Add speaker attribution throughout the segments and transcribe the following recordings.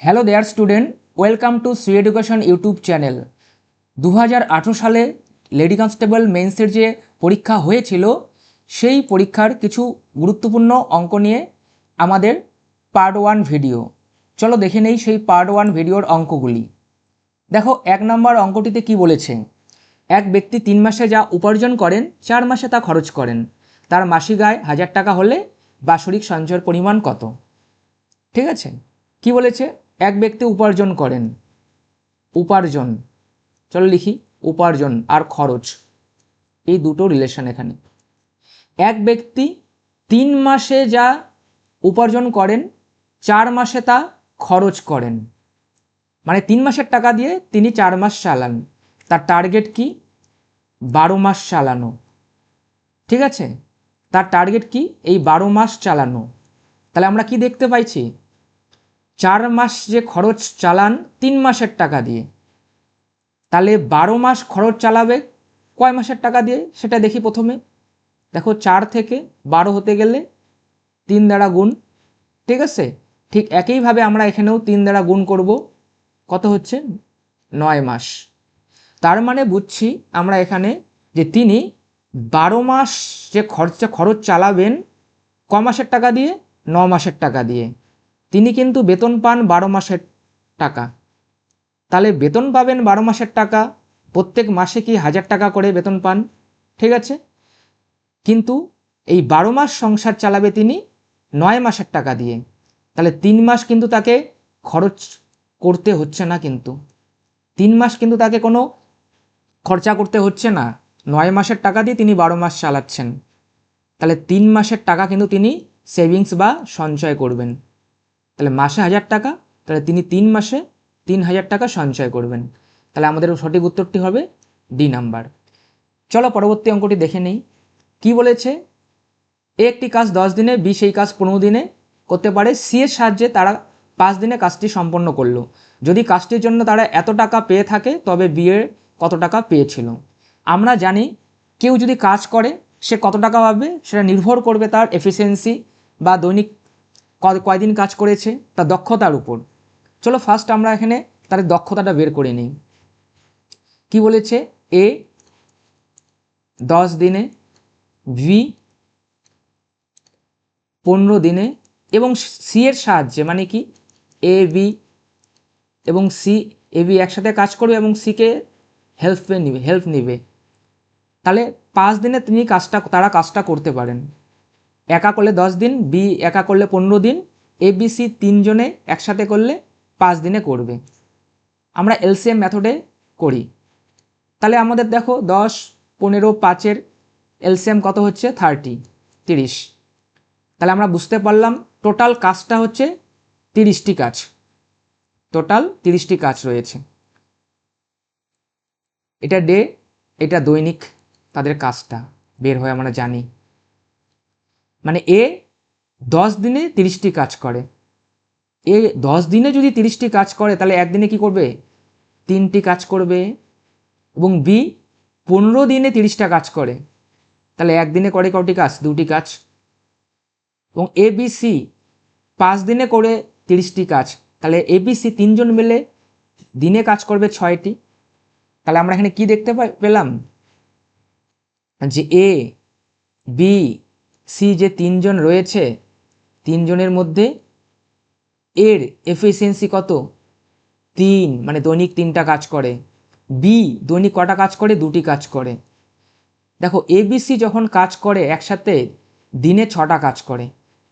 Speaker 1: Hello there student, welcome to Shri Education YouTube channel. 2018 সালে lady constable মেন্সের যে পরীক্ষা হয়েছিল সেই পরীক্ষার কিছু গুরুত্বপূর্ণ অঙ্ক নিয়ে আমাদের পার্ট 1 ভিডিও। চলো দেখে নেই সেই পার্ট 1 ভিডিওর অঙ্কগুলি। দেখো 1 নম্বর অঙ্কটিতে কি বলেছে, এক ব্যক্তি 3 মাসে যা উপার্জন করেন 4 মাসে তা খরচ করেন, তার মাসিক আয় 1000 টাকা হলে বাৎসরিক সঞ্চয়ের পরিমাণ কত? ঠিক আছে, কি বলেছে, এক ব্যক্তি উপার্জন করেন, উপার্জন, চলো লিখি উপার্জন আর খরচ, এই দুটো রিলেশন এখানে। এক ব্যক্তি 3 মাসে যা উপার্জন করেন 4 মাসে তা খরচ করেন, মানে 3 মাসের টাকা দিয়ে তিনি 4 মাস চালান, তার টার্গেট কি? 12 মাস চালানো। ঠিক আছে, তার টার্গেট কি? এই 12 মাস চালানো। তাহলে আমরা কি দেখতে পাইছি, 4 মাস যে খরচ চালান 3 মাসের টাকা দিয়ে, তাহলে 12 মাস খরচ চালাবে কয় মাসের টাকা দিয়ে সেটা দেখি। প্রথমে দেখো 4 থেকে 12 হতে গেলে 3 দ্বারা গুণ। ঠিক আছে, ঠিক একইভাবে আমরা এখানেও 3 দ্বারা গুণ করব, কত হচ্ছে? 9 মাস। তার মানে বুঝছি আমরা এখানে যে তিনি 12 মাস যে খরচ চালাবেন ক মাসের টাকা দিয়ে? 9 মাসের টাকা দিয়ে। তিনি কিন্তু বেতন পান 12 মাসের টাকা, তাহলে বেতন পাবেন 12 মাসের টাকা, প্রত্যেক মাসে কি 1000 টাকা করে বেতন পান। ঠিক আছে, কিন্তু এই 12 মাস সংসার চালাবে তিনি 9 মাসের টাকা দিয়ে, তাহলে 3 মাস কিন্তু তাকে খরচ করতে হচ্ছে না, কিন্তু 3 মাস কিন্তু তাকে কোনো খরচা করতে হচ্ছে না, 9 মাসের টাকা দিয়ে তিনি 12 মাস চালাচ্ছেন, তাহলে 3 মাসের টাকা কিন্তু তিনি সেভিংস বা সঞ্চয় করবেন। তাহলে মাসে 1000 টাকা, তাহলে তিনি 3 মাসে 3000 টাকা সঞ্চয় করবেন। তাহলে আমাদের সঠিক উত্তরটি হবে ডি নাম্বার। চলো পরবর্তী অঙ্কটি দেখে নেই। কি বলেছে, এ একটি কাজ 10 দিনে, বি সেই কাজ 15 দিনে করতে পারে, সি এর সাহায্যে তারা 5 দিনে কাজটি সম্পন্ন করলো। যদি কাজটির জন্য তারা এত টাকা পেয়ে থাকে তবে বি এর কত টাকা পেয়েছিল? আমরা জানি কেউ যদি কাজ করে সে কত টাকা পাবে সেটা নির্ভর করবে তার এফিসিয়েন্সি বা দৈনিক কয়দিন কাজ করেছে, তার দক্ষতার উপর। চলো ফার্স্ট আমরা এখানে তার দক্ষতাটা বের করে নিই। কি বলেছে, এ 10 দিনে, বি 15 দিনে এবং সি এর সাহায্যে, মানে কি এ বি এবং সি, এ বি একসাথে কাজ করবে এবং সিকে হেল্প নিবে। তাহলে 5 দিনে তারা কাজটা করতে পারেন। একা করলে 10 দিন, বি একা করলে 15 দিন, এ বি সি 3 জনে একসাথে করলে 5 দিনে করবে। আমরা এলসিএম মেথডে করি, তাহলে আমাদের দেখো 10, 15, 5-এর এলসিএম কত হচ্ছে? 30। তাহলে আমরা বুঝতে পারলাম টোটাল কাজটা হচ্ছে 30টি কাজ, টোটাল 30টি কাজ রয়েছে। এটা ডে, এটা দৈনিক তাদের কাজটা বের হয় আমরা জানি। মানে এ 10 দিনে 30টি কাজ করে, এ 10 দিনে যদি 30টি কাজ করে তাহলে একদিনে কি করবে? 3টি কাজ করবে। এবং বি 15 দিনে 30টা কাজ করে, তাহলে একদিনে করে কটি কাজ? 2টি কাজ। এবং এ বি সি 5 দিনে করে 30টি কাজ, তাহলে এ বি সি 3 জন মিলে দিনে কাজ করবে 6টি। তাহলে আমরা এখানে কি দেখতে পেলাম যে এ বি সি যে 3 জন রয়েছে, 3 জনের মধ্যে এর এফিসিয়েন্সি কত? 3, মানে দৈনিক 3টা কাজ করে। বি দৈনিক কটা কাজ করে? 2টি কাজ করে। দেখো এবিসি যখন কাজ করে একসাথে দিনে 6টা কাজ করে,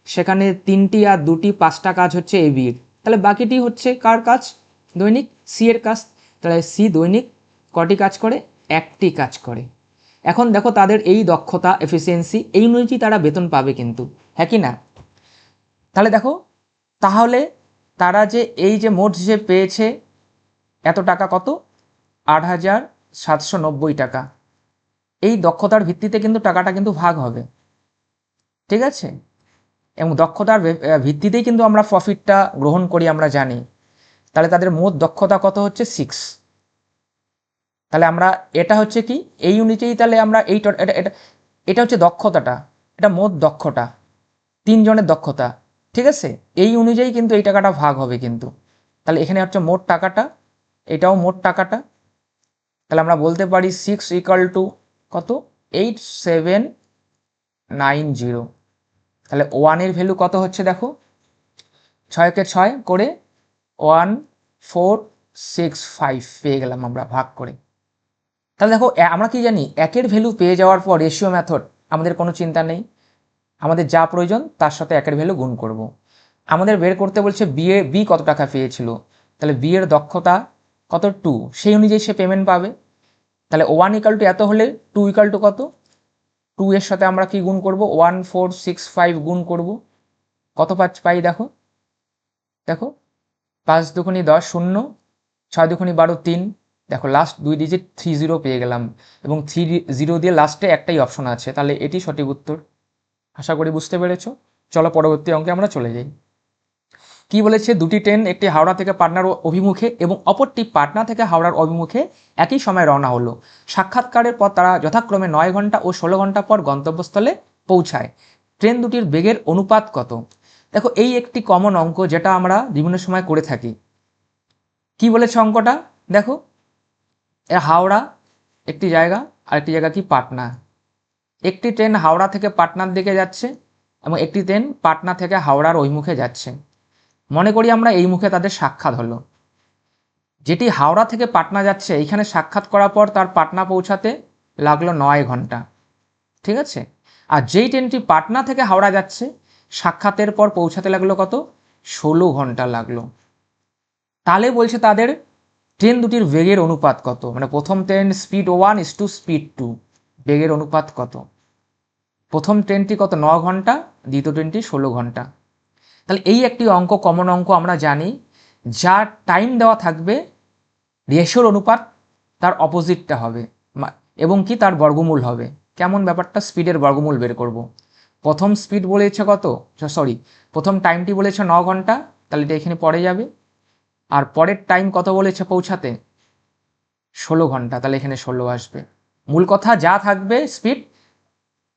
Speaker 1: সেখানে 3টি আর 2টি 5টা কাজ হচ্ছে এ বির, তাহলে বাকিটি হচ্ছে কার কাজ? দৈনিক সি এর কাজ। তাহলে সি দৈনিক কটি কাজ করে? 1টি কাজ করে। এখন দেখো তাদের এই দক্ষতা এফিসিয়েন্সি এই অনুযায়ী তারা বেতন পাবে কিন্তু, হ্যাঁ কি না? তাহলে দেখো, তাহলে তারা যে এই যে মোট যে পেয়েছে এত টাকা, কত? 8,790 টাকা। এই দক্ষতার ভিত্তিতে কিন্তু টাকাটা কিন্তু ভাগ হবে। ঠিক আছে, এবং দক্ষতার ভিত্তিতেই কিন্তু আমরা প্রফিটটা গ্রহণ করি, আমরা জানি। তাহলে তাদের মোট দক্ষতা কত হচ্ছে? 6। তাহলে আমরা এটা হচ্ছে কি এই অনুযায়ী, তাহলে আমরা এটা হচ্ছে দক্ষতাটা, এটা মোট দক্ষতা, 3 জনের দক্ষতা। ঠিক আছে, এই অনুযায়ী কিন্তু এই টাকাটা ভাগ হবে কিন্তু। তাহলে এখানে হচ্ছে মোট টাকাটা, এটাও মোট টাকাটা। তাহলে আমরা বলতে পারি 6 ইকুয়াল টু কত, 8790। তাহলে ওয়ানের ভ্যালু কত হচ্ছে দেখো, 6কে 6 করে 1465 পেয়ে গেলাম আমরা ভাগ করে। তাহলে দেখো আমরা কি জানি, একের ভ্যালু পেয়ে যাওয়ার পর রেশিও মেথড আমাদের কোনো চিন্তা নেই, আমাদের যা প্রয়োজন তার সাথে একের ভ্যালু গুণ করব। আমাদের বের করতে বলছে বি কত টাকা পেয়েছিল, তাহলে বি এর দক্ষতা কত 2, সেই অনুযায়ী সে পেমেন্ট পাবে। তাহলে 1 ইকাল টু এত হলে 2 ইকাল টু কত, 2 এর সাথে আমরা কি গুণ করব, 1465 গুণ করব, কত পাই দেখো, দেখো 5 দুগুণি 10, 0, 6 দুগুণি 12, 3, দেখো লাস্ট 2 ডিজিট 30 পেয়ে গেলাম, এবং 30 দিয়ে লাস্টে একটাই অপশন আছে, তাহলে এটি সঠিক উত্তর। আশা করি বুঝতে পেরেছো। চলো পরবর্তী অঙ্কে আমরা চলে যাই। কি বলেছে, দুটি ট্রেন, একটি হাওড়া থেকে পাটনার অভিমুখে এবং অপরটি পাটনা থেকে হাওড়ার অভিমুখে একই সময় রওনা হলো। সাক্ষাৎকারের পর তারা যথাক্রমে 9 ঘন্টা ও 16 ঘন্টা পর গন্তব্যস্থলে পৌঁছায়। ট্রেন দুটির বেগের অনুপাত কত? দেখো এই একটি কমন অঙ্ক যেটা আমরা বিভিন্ন সময় করে থাকি। কি বলেছে অঙ্কটা দেখো, হাওড়া একটি জায়গা, আর একটি জায়গা কি পাটনা। একটি ট্রেন হাওড়া থেকে পাটনার দিকে যাচ্ছে এবং একটি ট্রেন পাটনা থেকে হাওড়ার অভিমুখে যাচ্ছে। মনে করি আমরা এই মুখে তাদের সাক্ষাৎ হলো। যেটি হাওড়া থেকে পাটনা যাচ্ছে এইখানে সাক্ষাৎ করার পর তার পাটনা পৌঁছাতে লাগলো 9 ঘন্টা, ঠিক আছে। আর যেই ট্রেনটি পাটনা থেকে হাওড়া যাচ্ছে সাক্ষাতের পর পৌঁছাতে লাগলো কত, 16 ঘন্টা লাগলো। তাহলে বলছে তাদের ট্রেন দুটির বেগের অনুপাত কত, মানে প্রথম ট্রেন স্পিড 1 স্পিড 2, বেগের অনুপাত কত। প্রথম ট্রেনটি কত 9 ঘন্টা, দ্বিতীয় ট্রেনটি 16 ঘন্টা। তাহলে এই একটি অঙ্ক, কমন অঙ্ক আমরা জানি, যা টাইম দেওয়া থাকবে রেশিওর অনুপাত তার অপোজিটটা হবে এবং কি তার বর্গমূল হবে। কেমন ব্যাপারটা, স্পিডের বর্গমূল বের করব। প্রথম স্পিড বলেছে কত, প্রথম টাইমটি বলেছে 9 ঘন্টা, তাহলে এটা এখানে পড়ে যাবে। আর পরের টাইম কত বলেছে পৌঁছাতে, 16 ঘন্টা, তাহলে এখানে 16 আসবে। মূল কথা যা থাকবে স্পিড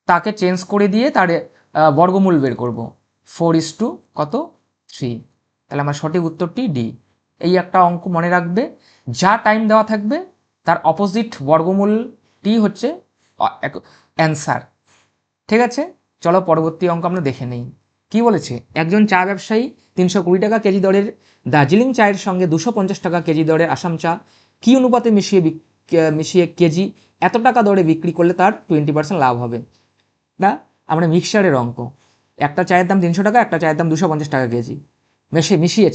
Speaker 1: তাকে চেঞ্জ করে দিয়ে তার বর্গমূল বের করব। 4 কত 3, তাহলে আমার সঠিক উত্তরটি ডি। এই একটা অঙ্ক মনে রাখবে, যা টাইম দেওয়া থাকবে তার অপোজিট বর্গমূলটি হচ্ছে অ্যান্সার, ঠিক আছে। চলো পরবর্তী অঙ্ক আমরা দেখে নেই। কি বলেছে, একজন চা ব্যবসায়ী 320 টাকা কেজি দরের দার্জিলিং চায়ের সঙ্গে 250 টাকা কেজি দরের আসাম চা কি অনুপাতে মিশিয়ে কেজি এত টাকা দরে বিক্রি করলে তার 20% লাভ হবে। না, আমরা মিক্সচারের অঙ্ক, একটা চায়ের দাম 300 টাকা, একটা চায়ের দাম 250 টাকা কেজি, মিশিয়ে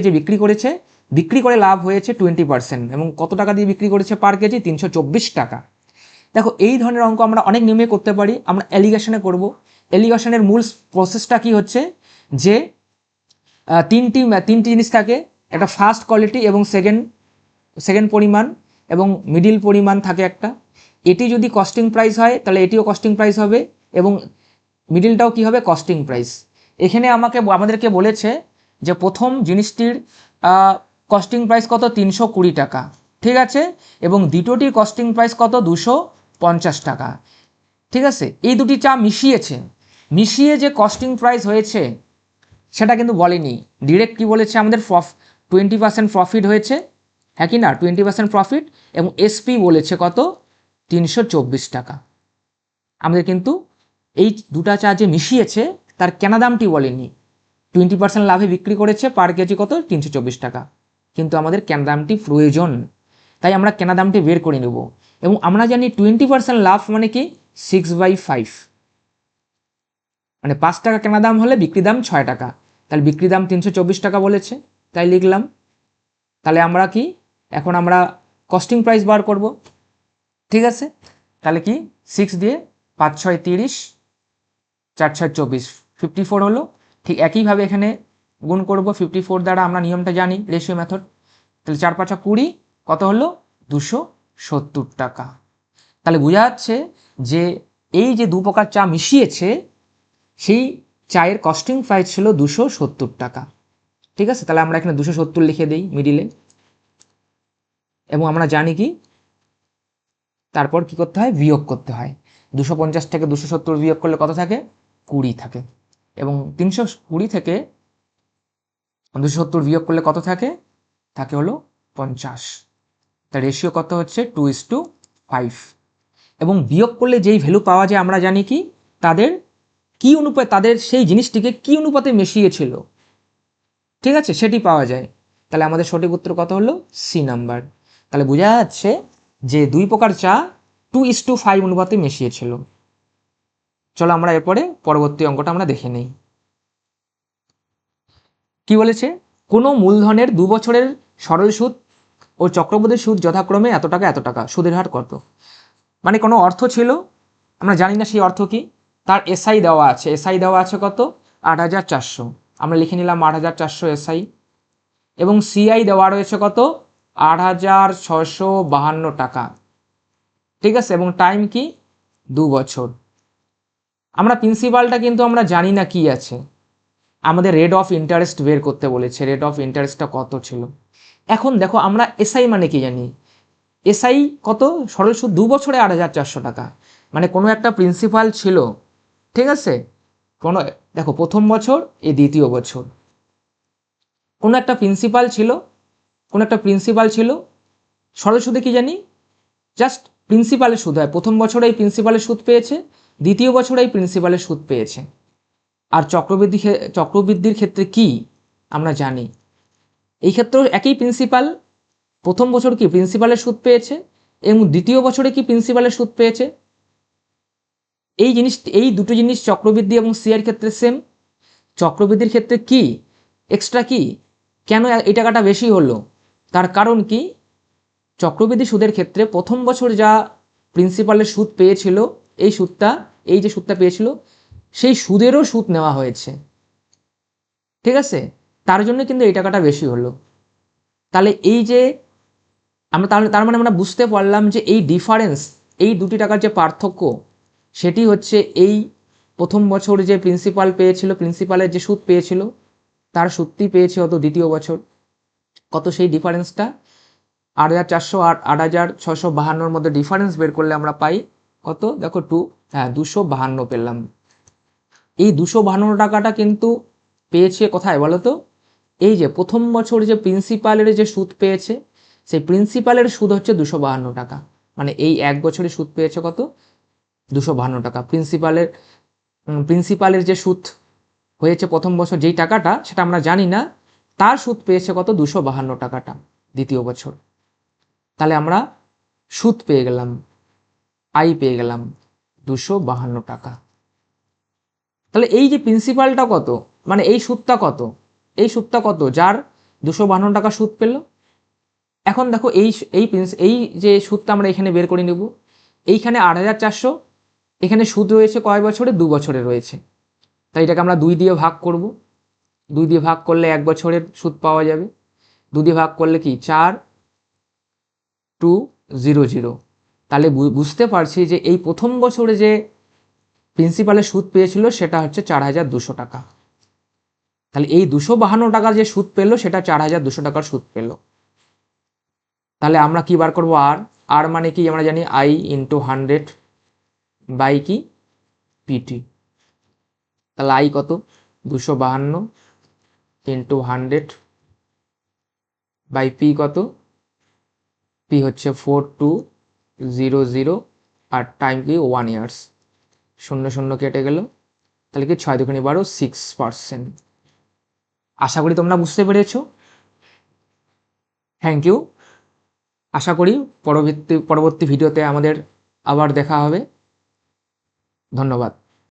Speaker 1: যে বিক্রি করেছে, বিক্রি করে লাভ হয়েছে 20%, এবং কত টাকা দিয়ে বিক্রি করেছে পার কেজি, 324 টাকা। দেখো এই ধরনের অঙ্ক আমরা অনেক নিয়মে করতে পারি, আমরা এলিগেশনে করব। এলিগেশনের মূল প্রসেসটা কি হচ্ছে, যে তিনটি জিনিস থাকে, একটা ফার্স্ট কোয়ালিটি এবং সেকেন্ড পরিমাণ এবং মিডিল পরিমাণ থাকে একটা। এটি যদি কস্টিং প্রাইস হয় তাহলে এটিও কস্টিং প্রাইস হবে, এবং মিডিলটাও কি হবে, কস্টিং প্রাইস। এখানে আমাদেরকে বলেছে যে প্রথম জিনিসটির কস্টিং প্রাইস কত, 320 টাকা, ঠিক আছে, এবং দ্বিতীয়টির কস্টিং প্রাইস কত, 250 টাকা, ঠিক আছে। এই দুটি চা মিশিয়ে যে কস্টিং প্রাইস হয়েছে সেটা কিন্তু বলেনি, ডিরেক্ট কি বলেছে আমাদের 20% প্রফিট হয়েছে, হ্যাঁ কি না, 20% প্রফিট, এবং এসপি বলেছে কত, 324 টাকা। আমাদের কিন্তু এই দুটা চা যে মিশিয়েছে তার কেনা দামটি বলেনি, 20% লাভে বিক্রি করেছে, পার কেজি কত, 324 টাকা, কিন্তু আমাদের কেনা দামটি প্রয়োজন, তাই আমরা কেনা দামটি বের করে নেব। এবং আমরা জানি 20% লাভ মানে কি, 6/5, মানে 5 টাকা কেনা দাম হলে বিক্রি দাম 6 টাকা, তাহলে বিক্রি দাম 324 টাকা বলেছে, তাই লিখলাম। তাহলে আমরা কি, এখন আমরা কস্টিং প্রাইস বার করব, ঠিক আছে। তাহলে কি 6 দিয়ে 5 6 30, 4 6 24, 54 হলো। ঠিক একইভাবে এখানে গুণ করব 54 দ্বারা, আমরা নিয়মটা জানি, রেশিও মেথড। তাহলে 4 5 20, কত হলো, 270 টাকা। তাহলে বোঝা যাচ্ছে যে এই যে দু প্রকার চা মিশিয়েছে সেই চায়ের কস্টিং প্রাইস ছিল 270 টাকা, ঠিক আছে। তাহলে আমরা এখানে 270 লিখে দিই মিডিলে, এবং আমরা জানি কি তারপর কি করতে হয়, বিয়োগ করতে হয়। 250 থেকে 270 বিয়োগ করলে কত থাকে, 20 থাকে, এবং 320 থেকে 270 বিয়োগ করলে কত থাকে, থাকে হলো 50। তার রেশিও কত হচ্ছে 2:5। এবং বিয়োগ করলে যেই ভ্যালু পাওয়া যায় আমরা জানি কি তাদের কি অনুপাতে, তাদের সেই জিনিসটিকে কি অনুপাতে মিশিয়েছিল, ঠিক আছে, সেটি পাওয়া যায়। তাহলে আমাদের সঠিক উত্তর কত হলো সি নাম্বার। তাহলে বোঝা যাচ্ছে যে 2 প্রকার চা 2:5 অনুপাতে মিশিয়েছিল। চলো আমরা এরপরে পরবর্তী অঙ্কটা আমরা দেখে নেই। কি বলেছে, কোনো মূলধনের 2 বছরের সরল সুদ ও চক্রবৃদ্ধি সুদ যথাক্রমে এত টাকা এত টাকা, সুদের হার কত। মানে কোনো অর্থ ছিল, আমরা জানি না সেই অর্থ কি, তার এসআই দেওয়া আছে, এসআই দেওয়া আছে কত 8,400, আমরা লিখে নিলাম 8,400 এসআই। এবং সিআই দেওয়া রয়েছে কত 8,652 টাকা, ঠিক আছে, এবং টাইম কি 2 বছর। আমরা প্রিন্সিপালটা কিন্তু আমরা জানি না কি আছে, আমাদের রেট অফ ইন্টারেস্ট বের করতে বলেছে, রেট অফ ইন্টারেস্টটা কত ছিল। এখন দেখো আমরা এসআই মানে কি জানি, এসআই কত সরল সুদ 2 বছরে 8,400 টাকা, মানে কোনো একটা প্রিন্সিপাল ছিল, ঠিক আছে, কোনো দেখো প্রথম বছর এই দ্বিতীয় বছর কোনো একটা প্রিন্সিপাল ছিল, কোনো একটা প্রিন্সিপাল ছিল, সরল সুদে কি জানি জাস্ট প্রিন্সিপালের সুদ হয়, প্রথম বছরে এই প্রিন্সিপালের সুদ পেয়েছে, দ্বিতীয় বছরে এই প্রিন্সিপালের সুদ পেয়েছে। আর চক্রবৃদ্ধির ক্ষেত্রে কি আমরা জানি, এই ক্ষেত্রেও একই প্রিন্সিপাল, প্রথম বছর কি প্রিন্সিপালের সুদ পেয়েছে এবং দ্বিতীয় বছরে কি প্রিন্সিপালের সুদ পেয়েছে। এই দুটো জিনিস চক্রবৃদ্ধি এবং সিআর ক্ষেত্রে সেম। চক্রবৃদ্ধির ক্ষেত্রে কি এক্সট্রা কি, কেন এই টাকাটা বেশি হলো, তার কারণ কি চক্রবৃদ্ধি সুদের ক্ষেত্রে প্রথম বছর যা প্রিন্সিপালের সুদ পেয়েছিল, এই সুদটা, এই যে সুদটা পেয়েছিল সেই সুদেরও সুদ নেওয়া হয়েছে, ঠিক আছে, তার জন্য কিন্তু এই টাকাটা বেশি হলো। তাহলে এই যে আমরা তার মানে আমরা বুঝতে পারলাম যে এই ডিফারেন্স, এই দুটি টাকার যে পার্থক্য, সেটি হচ্ছে এই প্রথম বছর যে প্রিন্সিপাল পেয়েছিল, প্রিন্সিপালের যে সুদ পেয়েছিল তার সুদটি পেয়েছে হতো দ্বিতীয় বছর কত, সেই ডিফারেন্সটা 8,400 আর 8,652 মধ্যে ডিফারেন্স বের করলে আমরা পাই কত, দেখো 252 পেলাম। এই 252 টাকাটা কিন্তু পেয়েছে কোথায় বলো তো, এই যে প্রথম বছর যে প্রিন্সিপালের যে সুদ পেয়েছে সেই প্রিন্সিপালের সুদ হচ্ছে 252 টাকা, মানে এই এক বছরে সুদ পেয়েছে কত 252 টাকা। প্রিন্সিপালের যে সুদ হয়েছে প্রথম বছর যেই টাকাটা সেটা আমরা জানি না, তার সুদ পেয়েছে কত 252 টাকাটা দ্বিতীয় বছর। তাহলে আমরা সুদ পেয়ে গেলাম, আই পেয়ে গেলাম 252 টাকা। তাহলে এই যে প্রিন্সিপালটা কত, মানে এই সুদটা কত, এই সুদটা কত যার 252 টাকা সুদ পেল। এখন দেখো এই এই এই যে সুদটা আমরা এখানে বের করে নেব, এইখানে 8,400, এখানে সুদ রয়েছে কয় বছরে, 2 বছরে রয়েছে, তাই এটাকে আমরা 2 দিয়ে ভাগ করব, 2 দিয়ে ভাগ করলে 1 বছরের সুদ পাওয়া যাবে, 2 দিয়ে ভাগ করলে কি 4,200। তাহলে বুঝতে পারছি যে এই প্রথম বছরে যে প্রিন্সিপালের সুদ পেয়েছিল সেটা হচ্ছে 4,200 টাকা। তাহলে এই 252 টাকার যে সুদ পেলো সেটা 4,200 টাকার সুদ পেলো। তাহলে আমরা কি বার করবো, আর মানে কি আমরা জানি আই ইন্টু 100 বাই কি পিটি। তাহলে আই কত 252 ইন্টু 100 বাই পি কত, পি হচ্ছে 4,200 আর টাইম কি 1 ইয়ার্স, 0 কেটে গেল, তাহলে কি 6 দুগুণে 12 6%। আশা করি তোমরা বুঝতে পেরেছো। Thank you. আশা করি পরবর্তী ভিডিওতে আমাদের আবার দেখা হবে। ধন্যবাদ।